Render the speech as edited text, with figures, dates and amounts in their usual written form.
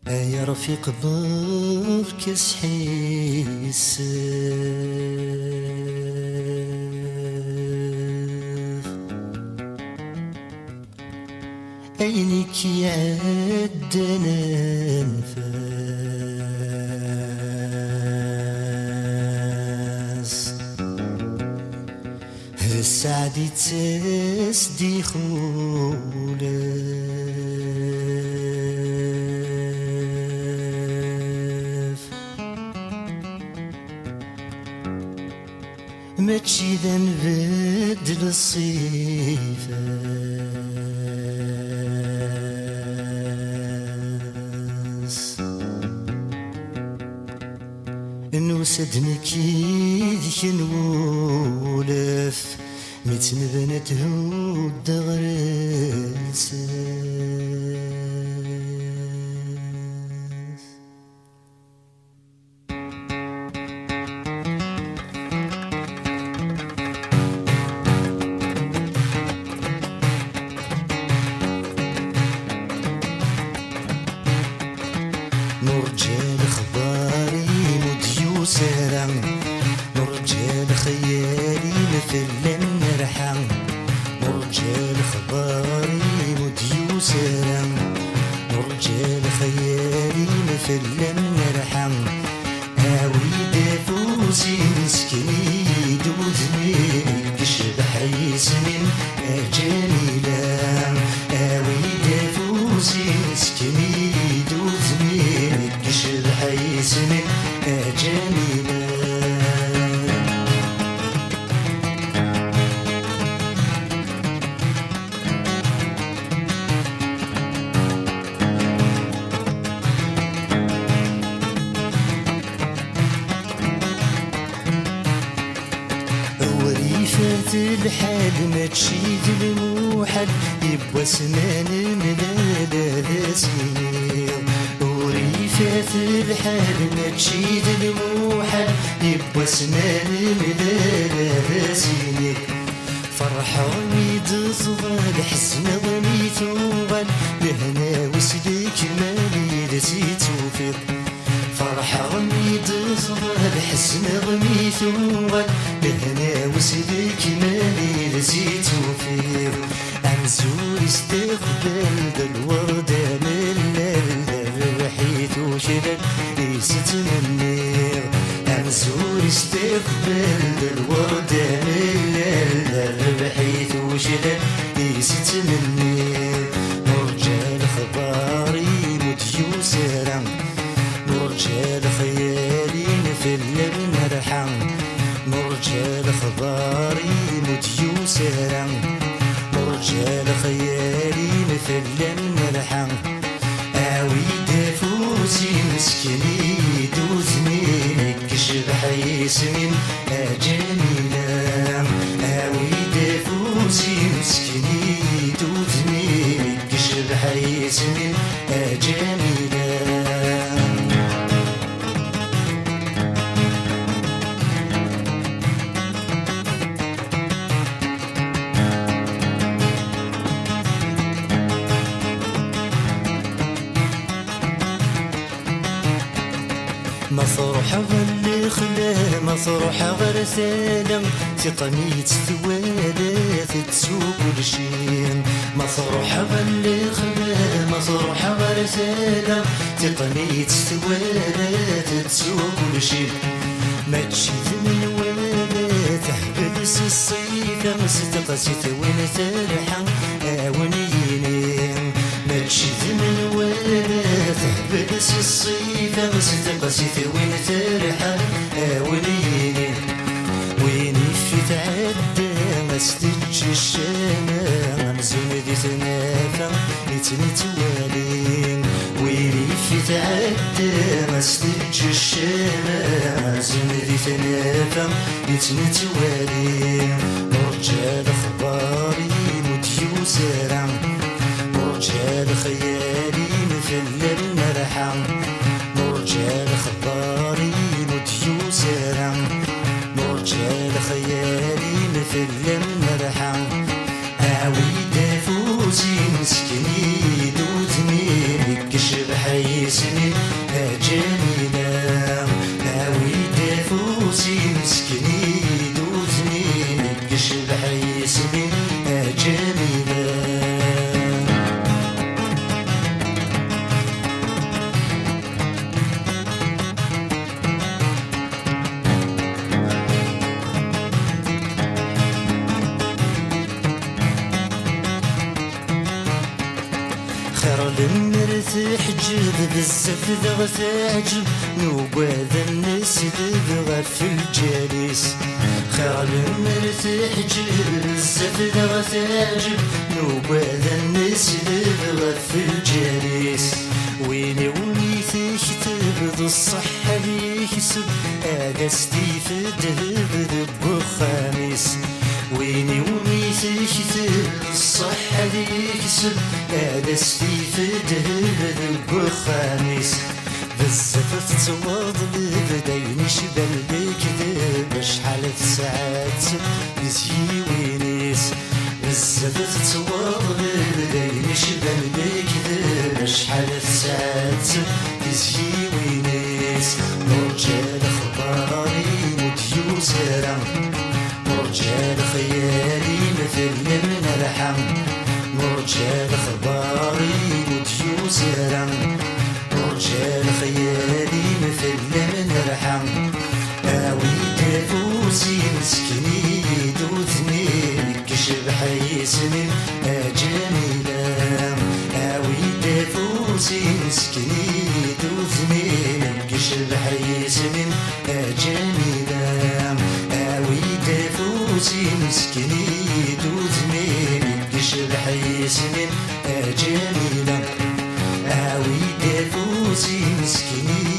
يا رفيق برك صحي السيف عينيك يعدنا نفاس السعدي تسدي ماشي ذا نبدل الصيفاس نوسدنا كيدك نولف متنبنته الدغرساس نرجع لخباري مديو سرم نرجع لخيالي مثل نرحم نرجع لخباري مديو سرم نرجع لخيالي مثل نرحم عاود فوزي مسكين دوزني كشبح يسمن جميلة عاود فوزي مسكين دوزني كشبح يسمن جميلة وريفات الحال ما تشيد الموحل يبوى سنان ملالة سنين وريفات الحال ما تشيد الموحل يبوى سنان ملالة سنين فرحاني تصغى حسن ظني ثوغل لهنا وسلك مالي لزيت وفيض فرحاني تصغى حسن ظني ثوغل لهنا وسلك مالي لزيت وفيض أنزور استقبل الوردة من الرحيت وشلل ليست منير أنزور استقبل الوردة من الرحيت وشلل ليست منير نرجع لخباري مديو سرم نرجع لخيالي مثل نرحم نرجع لخباري مديو سرم نرجع لخيالي مثل نرحم عاود فوزي مسكني دوزني كشبح يسمن جميلة عاود فوزي مسكني دوزني كشبح يسمن جميلة مصروح غل خلا مصروح غير سالم تقنيت ثوالث تسوق كل شيء مصروح غل خلا مصروح غير سالم تقنيت ثوالث تسوق كل شيء ما تشيد من ولا تحبس الصيف مستقسيت وين ترحم ونيني ما تشيد من ولا تحبس الصيف مستقسيت وين ترحم ونيني ويني في تعدى مستج الشمع مزون ذي ثنافة يتنتوالين ويني في تعدى مستج الشمع مزون ذي ثنافة يتنتوالين نرجع لخباري مديو سرم نرجع لخيالي مثل نرحم نرجع لخباري مديو سرم نرجع لخيالي مثل نرحم عاود فوزي مسكني دوتني كشبح يسمي حيسني جميلة. خير المرث حجب بزاف ذا تعجب نوبة ذا الناس ذا في الجالس. خير المرث حجب بزاف ذا تعجب نوبة ذا الناس ذا في الجالس. ويني ونيث تبذ الصحة يكسب هذا ستيف الذهب ذب خامس. ويني ونيث تبذ الصحة يكسب هذا ستيف الذهب ذب خامس. بزاف تتواضل بداين شبال بكذب شحال ساعات يزيي وينيس. بزاف تتواضل بداين شبال بكذب شحال ساعات يزيي وينيس. رجال خباري مديوز رام رجال خيالي مثل من الحم. رجال خباري مديوز رام رجال خيالي مثل من الحم. اوي دافوسي مسكني دوثني كشب حيسني جميلة. اوي دافوسي مسكني دوثني كشب حيسني جميلة. اوي دافوسي مسكني دوثني كشب حيسني جميلة. اوي دافوسي مسكني